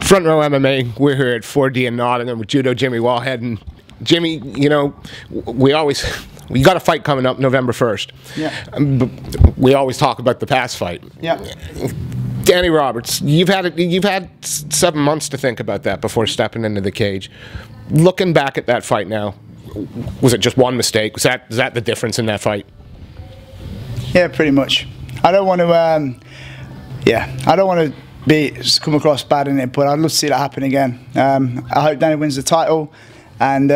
Front Row MMA, we're here at 4D in Nottingham with Judo Jimmy Wallhead. And Jimmy, you know, we got a fight coming up November 1st. Yeah. We always talk about the past fight. Yeah. Danny Roberts, you've had 7 months to think about that before stepping into the cage. Looking back at that fight now, was it just one mistake? Was that the difference in that fight? Yeah, pretty much. I don't want to. I don't want to come across bad in it, but I'd love to see that happen again. I hope Danny wins the title, and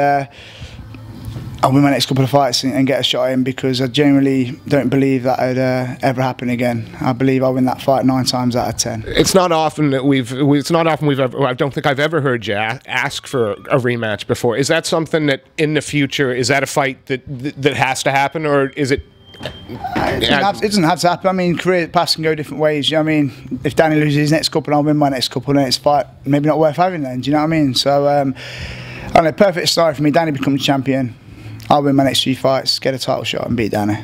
I'll win my next couple of fights and get a shot at him, because I genuinely don't believe that would ever happen again. I believe I'll win that fight 9 times out of 10. It's not often that I don't think I've ever heard you ask for a rematch before. Is that something that in the future, is that a fight that has to happen, or is it? It doesn't have to happen. I mean, career paths can go different ways. You know what I mean? If Danny loses his next couple and I'll win my next couple, then it's fight maybe not worth having then. Do you know what I mean? So, I don't know, perfect scenario for me. Danny becomes champion. I'll win my next 3 fights, get a title shot, and beat Danny.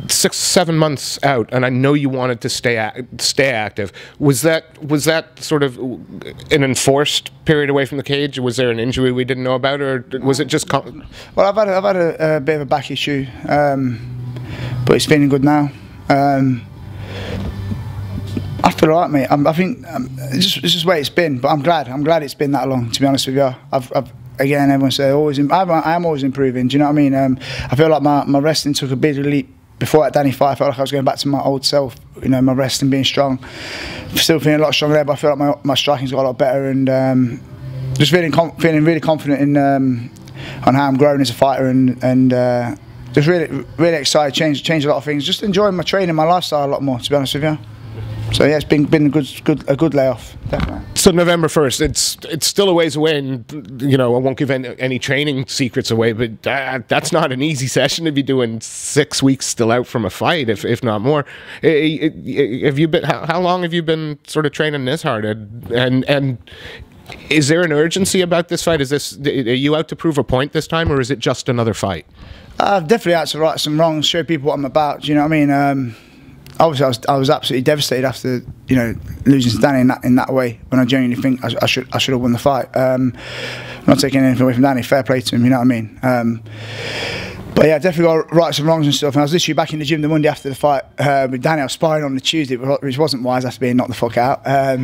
6, 7 months out, and I know you wanted to stay active. Was that sort of an enforced period away from the cage? Was there an injury we didn't know about, or was it just? Well, I've had a bit of a back issue, but it's feeling good now. I feel alright, mate. I think it's just the way it's been, but I'm glad it's been that long. To be honest with you, again, everyone says I am always improving. Do you know what I mean? I feel like my wrestling took a big leap before that Danny fight. I felt like I was going back to my old self. You know, my wrestling being strong. Still feeling a lot stronger there, but I feel like my striking's got a lot better, and just feeling really confident in on how I'm growing as a fighter, and just really excited. Change a lot of things. Just enjoying my training, my lifestyle a lot more. To be honest with you. So yeah, it's been a good layoff, definitely. So November 1st, it's still a ways away, and you know I won't give any training secrets away, but that's not an easy session to be doing. 6 weeks still out from a fight, if not more. Have you been? How long have you been sort of training this hard? And is there an urgency about this fight? Are you out to prove a point this time, or is it just another fight? I've definitely out to right some wrongs, show people what I'm about. Do you know what I mean? Obviously, I was absolutely devastated after losing to Danny in that way. When I genuinely think I should have won the fight. I'm not taking anything away from Danny. Fair play to him. You know what I mean? But yeah, definitely got to right some wrongs and stuff. And I was literally back in the gym the Monday after the fight with Danny. I was sparring on the Tuesday, which wasn't wise after being knocked the fuck out. I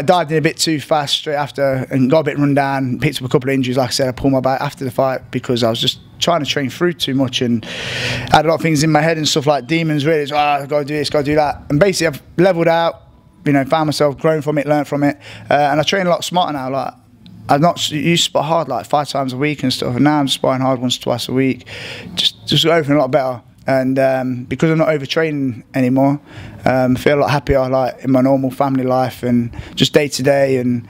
dived in a bit too fast straight after and got a bit run down. Picked up a couple of injuries. Like I said, I pulled my back after the fight because I was just trying to train through too much, and I had a lot of things in my head and stuff like demons. Really, I've got to do this, got to do that. And basically, I've levelled out. You know, found myself, grown from it, learned from it, and I train a lot smarter now. Like, I used to spar hard like 5 times a week and stuff, and now I'm sparring hard once, twice a week. Just everything a lot better, and because I'm not overtraining anymore, I feel a lot happier, like in my normal family life and just day to day, and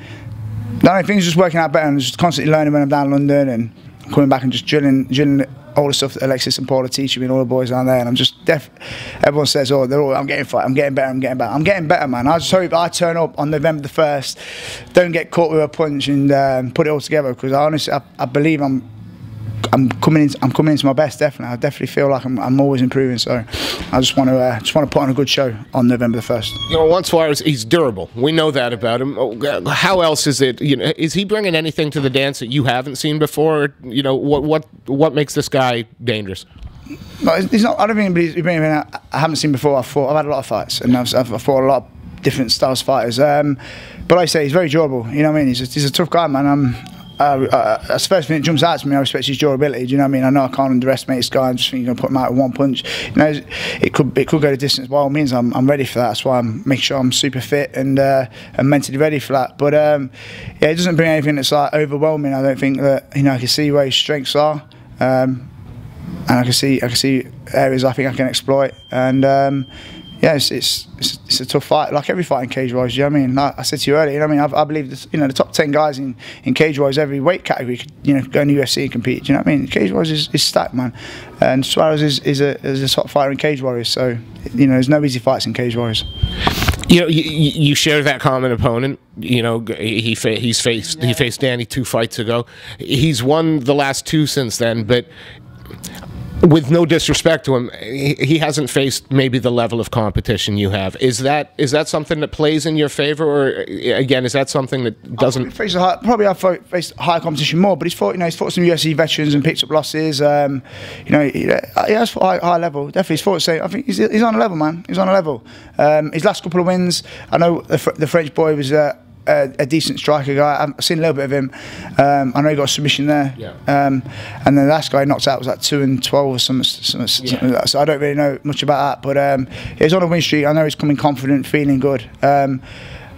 things are just working out better. And just constantly learning when I'm down in London and coming back and just drilling all the stuff that Alexis and Paul are teaching me and all the boys down there, and I'm just everyone says, oh, I'm getting better, I'm getting better, man. I just hope I turn up on November the 1st, don't get caught with a punch, and put it all together, because I honestly I believe I'm coming into my best. Definitely, I definitely feel like I'm always improving. So I just want to put on a good show on November the 1st. You know, Juan Suarez, he's durable. We know that about him. How else is it? You know, is he bringing anything to the dance that you haven't seen before? You know, what makes this guy dangerous? No, he's not. I don't think he's bringing anything I haven't seen before. I've had a lot of fights, and I've fought a lot of different styles of fighters. But like I say, he's very durable. You know what I mean? He's a tough guy, man. That's the first thing that jumps out to me. I respect his durability. Do you know what I mean? I know I can't underestimate this guy and just think you're going to put him out with one punch. You know, it could go the distance. By all means, I'm ready for that. That's why I'm making sure I'm super fit and mentally ready for that. But yeah, it doesn't bring anything that's like overwhelming. I don't think that I can see where his strengths are, and I can see areas I think I can exploit. And yeah, it's a tough fight, like every fight in cage wise. You know what I mean? Like I said to you earlier, you know what I mean? I believe this, the top 10 guys in cage wise, every weight category could go in the UFC and compete. Do you know what I mean? Cage wise is stacked, man. And Suarez is a top fighter in cage warriors. So there's no easy fights in cage warriors. You know, you share that common opponent. You know, he faced Danny 2 fights ago. He's won the last 2 since then, but with no disrespect to him, he hasn't faced maybe the level of competition you have. Is that something that plays in your favor, or again, is that something that doesn't? Probably I've faced higher competition more, but he's fought some UFC veterans and picked up losses. He has fought high level. Definitely, he's fought. I think he's on a level, man. He's on a level. His last couple of wins, I know the French boy was a decent striker guy. I've seen a little bit of him. I know he got a submission there. Yeah. And then the last guy he knocked out was like 2-12 or something like that. So I don't really know much about that. But he's on a win streak. I know he's coming confident, feeling good.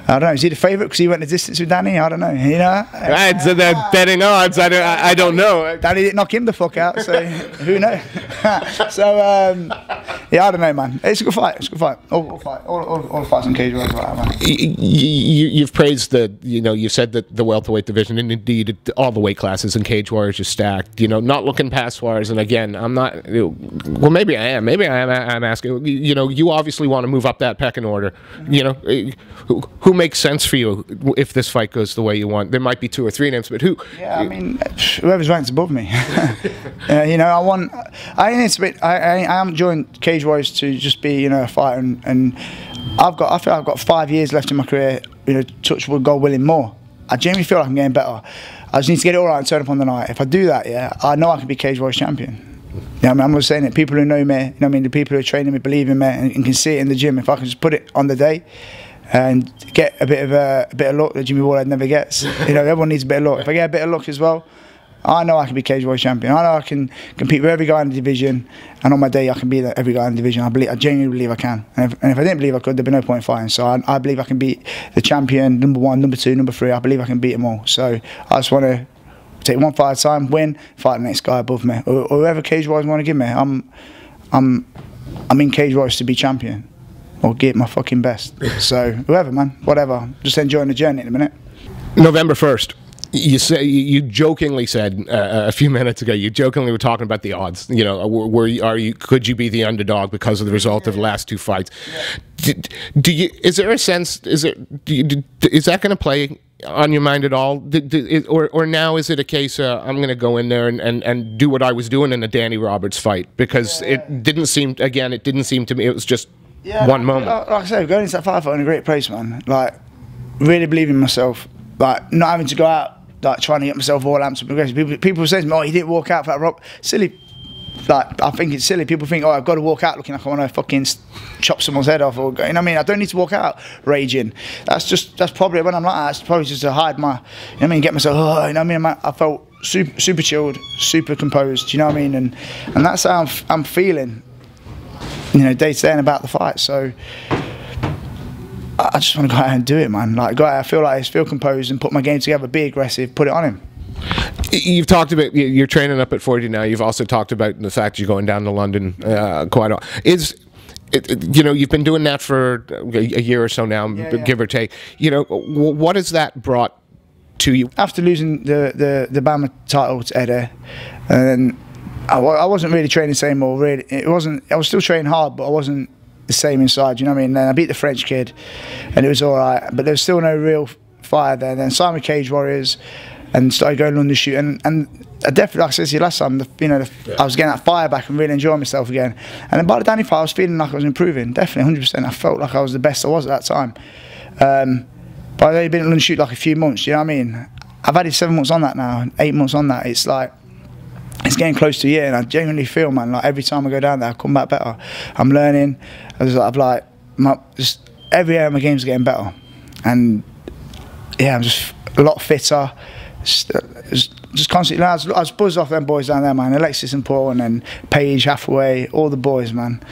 I don't know. Is he the favourite because he went the distance with Danny? I don't know. You know, so they're betting odds. I don't know. Danny didn't knock him the fuck out, so who knows? So yeah, I don't know, man. It's a good fight. It's a good fight. All the fights in cage are right, man. You've praised you said that the welterweight division, and indeed all the weight classes in Cage Warriors are stacked. Not looking past Suarez. And again, I'm not. Well, maybe I am. Maybe I'm asking. You obviously want to move up that pecking order. Who makes sense for you if this fight goes the way you want? There might be 2 or 3 names, but who? Yeah, I mean, whoever's ranked above me. I am joined Cage Warriors to just be a fighter, and I feel like I've got 5 years left in my career. Touch wood, God willing, more. I genuinely feel like I'm getting better. I just need to get it all right and turn up on the night. If I do that, I know I can be Cage Warriors champion. I'm just saying it. People who know me, the people who are training me, believe in me, and can see it in the gym. If I can just put it on the day and get a bit of luck that Jimmy Wallhead never gets. Everyone needs a bit of luck. If I get a bit of luck as well, I know I can be Cage Warriors champion. I know I can compete with every guy in the division, and on my day I can beat every guy in the division. I genuinely believe I can. And if I didn't believe I could, there'd be no point in fighting. So I believe I can beat the champion, number 1, number 2, number 3. I believe I can beat them all. So I just want to take one fight at a time, win, fight the next guy above me, or whoever Cage Warriors want to give me. I'm in Cage Warriors to be champion, or get my fucking best. So whoever, man, whatever. Just enjoying the journey at the minute. November 1st. You jokingly said a few minutes ago. You jokingly were talking about the odds. Could you be the underdog because of the result of the last 2 fights? Yeah. Is there a sense? Is that going to play on your mind at all? Or now is it a case I'm going to go in there and do what I was doing in the Danny Roberts fight, because it didn't seem to me, it was just one moment. Like I said, going into that fight, I'm in a great place, man. Like, really believing in myself. Like, not having to go out like trying to get myself all amped up and aggressive. People say to me, "Oh, you didn't walk out for that rock." Silly. Like, I think it's silly. People think, "Oh, I've got to walk out looking like I want to fucking chop someone's head off," or what I mean. I don't need to walk out raging. That's probably when I'm like that. It's probably just to hide my, get myself. I felt super chilled, super composed. You know what I mean? And that's how I'm feeling. Day to day and about the fight. So I just want to go out and do it, man. Like, go out, feel composed and put my game together, be aggressive, put it on him. You've talked about you're training up at 40 now. You've also talked about the fact you're going down to London quite a lot. You've been doing that for a year or so now, give or take. What has that brought to you? After losing the BAMMA title to Eddie, and I wasn't really training the same more. Really, I was still training hard, but I wasn't the same inside. You know what I mean? Then I beat the French kid, and it was all right. But there was still no real fire there. Then signed with Cage Warriors, and started going London shoot. And I definitely, like I said to you last time, I was getting that fire back and really enjoying myself again. And then by the Danny fight, I was feeling like I was improving. Definitely, 100%. I felt like I was the best I was at that time. But I'd only been at London shoot like a few months. You know what I mean? I've added 7 months on that now, and 8 months on that. It's like, it's getting close to a year, and I genuinely feel, man, like every time I go down there, I come back better. I'm learning. Just every area of my game's getting better, and I'm just a lot fitter. Just constantly. I was buzzed off them boys down there, man. Alexis and Paul, and then Paige, Hathaway, all the boys, man.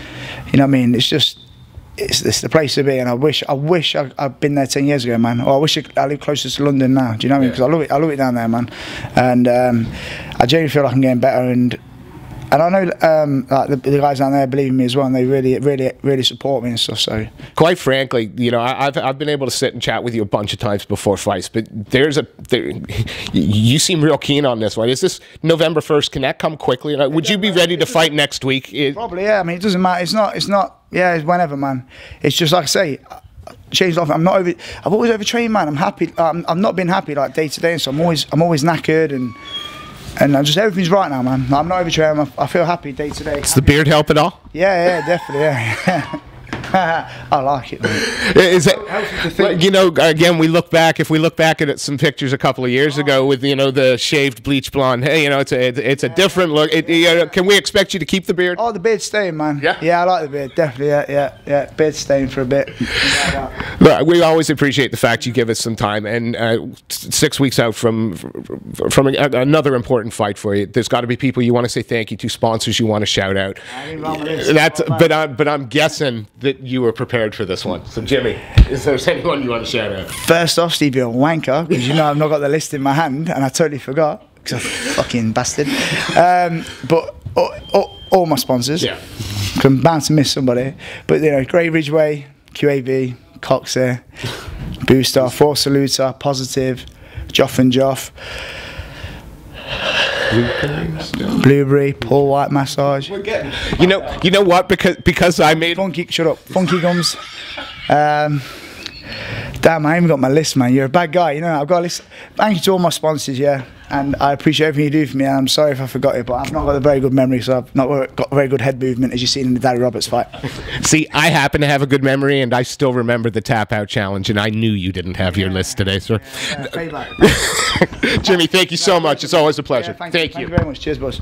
You know what I mean? It's the place to be, and I wish I'd been there 10 years ago, man. Or I wish I lived closer to London now. Do you know what I mean? Because I love it down there, man. And I genuinely feel like I'm getting better, and I know like the guys down there believe in me as well, and they really support me and stuff. So, quite frankly, I've been able to sit and chat with you a bunch of times before fights, but you seem real keen on this one. Is this November 1st? Can that come quickly? Would you be ready to fight next week? Probably, yeah. I mean, it doesn't matter. It's not. Yeah, it's whenever, man. It's just like I say. Changed off. I've always overtrained, man. I'm happy. I've not been happy like day to day, so I'm always knackered, and and just everything's right now, man. I'm not overtraining. I feel happy day to day. Does the beard help at all? Yeah, definitely. Yeah. I like it, man. Is it, you know, again, if we look back at some pictures a couple of years ago with, you know, the shaved bleach blonde, hey, you know, it's a different look. Can we expect you to keep the beard? Oh, the beard's staying, man. Yeah, I like the beard, definitely. Yeah. Beard's staying for a bit. Look, we always appreciate the fact you give us some time, and 6 weeks out from another important fight for you, there's got to be people you want to say thank you to, sponsors you want to shout out. But I'm guessing that you were prepared for this one. So, Jimmy, is there anyone you want to shout out? First off, Steve, you're a wanker, because you know I've not got the list in my hand, and I totally forgot, because I'm fucking bastard. But all my sponsors. Yeah. I'm bound to miss somebody. But, you know, Grey Ridgeway, QAV, Coxer, Booster, Force Saluta, Positive, Joff and Joff. Blueberry, Paul White massage. We're getting, you know what? Because I made Funky. Shut up, Funky Gums. Damn, I haven't got my list, man. You're a bad guy, you know. I've got a list. Thank you to all my sponsors, yeah, and I appreciate everything you do for me. And I'm sorry if I forgot it, but I've not got a very good memory, so I've not got a very good head movement, as you've seen in the Daddy Roberts fight. See, I happen to have a good memory, and I still remember the tap out challenge, and I knew you didn't have your list today, sir. Jimmy, thank you so much. It's always a pleasure. Thank you very much. Cheers, boss.